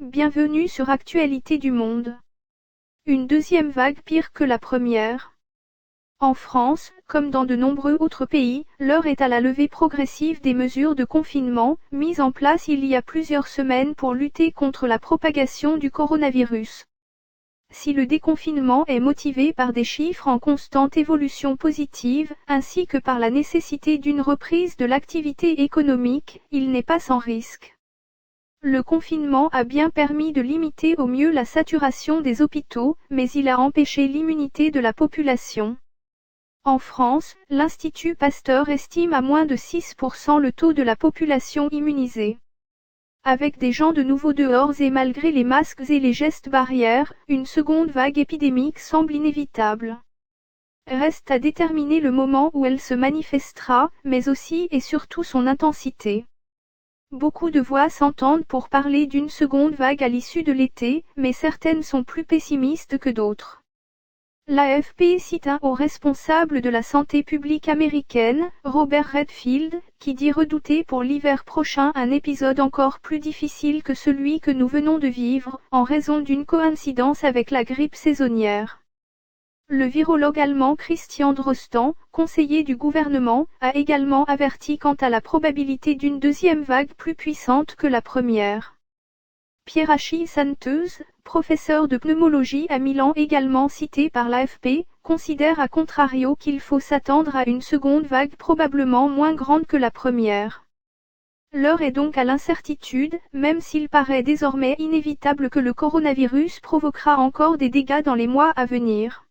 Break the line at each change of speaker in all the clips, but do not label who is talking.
Bienvenue sur Actualité du Monde. Une deuxième vague pire que la première. En France, comme dans de nombreux autres pays, l'heure est à la levée progressive des mesures de confinement, mises en place il y a plusieurs semaines pour lutter contre la propagation du coronavirus. Si le déconfinement est motivé par des chiffres en constante évolution positive, ainsi que par la nécessité d'une reprise de l'activité économique, il n'est pas sans risque. Le confinement a bien permis de limiter au mieux la saturation des hôpitaux, mais il a empêché l'immunité de la population. En France, l'Institut Pasteur estime à moins de 6% le taux de la population immunisée. Avec des gens de nouveau dehors et malgré les masques et les gestes barrières, une seconde vague épidémique semble inévitable. Reste à déterminer le moment où elle se manifestera, mais aussi et surtout son intensité. Beaucoup de voix s'entendent pour parler d'une seconde vague à l'issue de l'été, mais certaines sont plus pessimistes que d'autres. L'AFP cite un haut responsable de la santé publique américaine, Robert Redfield, qui dit redouter pour l'hiver prochain un épisode encore plus difficile que celui que nous venons de vivre, en raison d'une coïncidence avec la grippe saisonnière. Le virologue allemand Christian Drosten, conseiller du gouvernement, a également averti quant à la probabilité d'une deuxième vague plus puissante que la première. Pierachie Santeuse, professeur de pneumologie à Milan également cité par l'AFP, considère à contrario qu'il faut s'attendre à une seconde vague probablement moins grande que la première. L'heure est donc à l'incertitude, même s'il paraît désormais inévitable que le coronavirus provoquera encore des dégâts dans les mois à venir.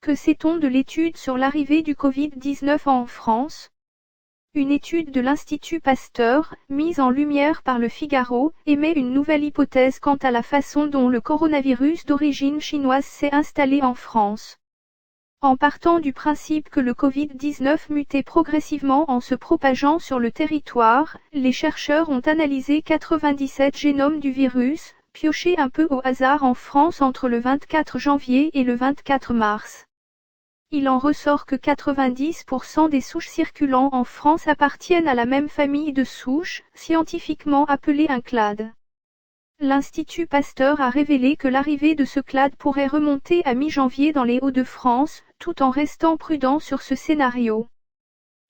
Que sait-on de l'étude sur l'arrivée du Covid-19 en France ? Une étude de l'Institut Pasteur, mise en lumière par Le Figaro, émet une nouvelle hypothèse quant à la façon dont le coronavirus d'origine chinoise s'est installé en France. En partant du principe que le Covid-19 mutait progressivement en se propageant sur le territoire, les chercheurs ont analysé 97 génomes du virus, piochés un peu au hasard en France entre le 24 janvier et le 24 mars. Il en ressort que 90% des souches circulant en France appartiennent à la même famille de souches, scientifiquement appelée un clade. L'Institut Pasteur a révélé que l'arrivée de ce clade pourrait remonter à mi-janvier dans les Hauts-de-France, tout en restant prudent sur ce scénario.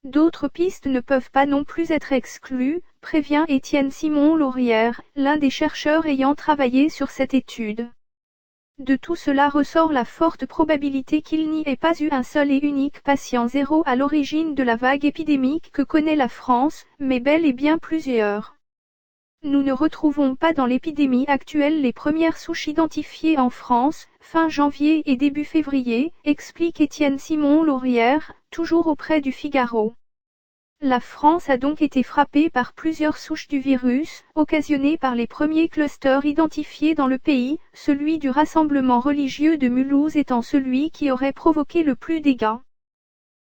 D'autres pistes ne peuvent pas non plus être exclues, prévient Étienne Simon-Laurière, l'un des chercheurs ayant travaillé sur cette étude. De tout cela ressort la forte probabilité qu'il n'y ait pas eu un seul et unique patient zéro à l'origine de la vague épidémique que connaît la France, mais bel et bien plusieurs. Nous ne retrouvons pas dans l'épidémie actuelle les premières souches identifiées en France, fin janvier et début février, explique Étienne Simon-Laurière, toujours auprès du Figaro. La France a donc été frappée par plusieurs souches du virus, occasionnées par les premiers clusters identifiés dans le pays, celui du rassemblement religieux de Mulhouse étant celui qui aurait provoqué le plus de dégâts.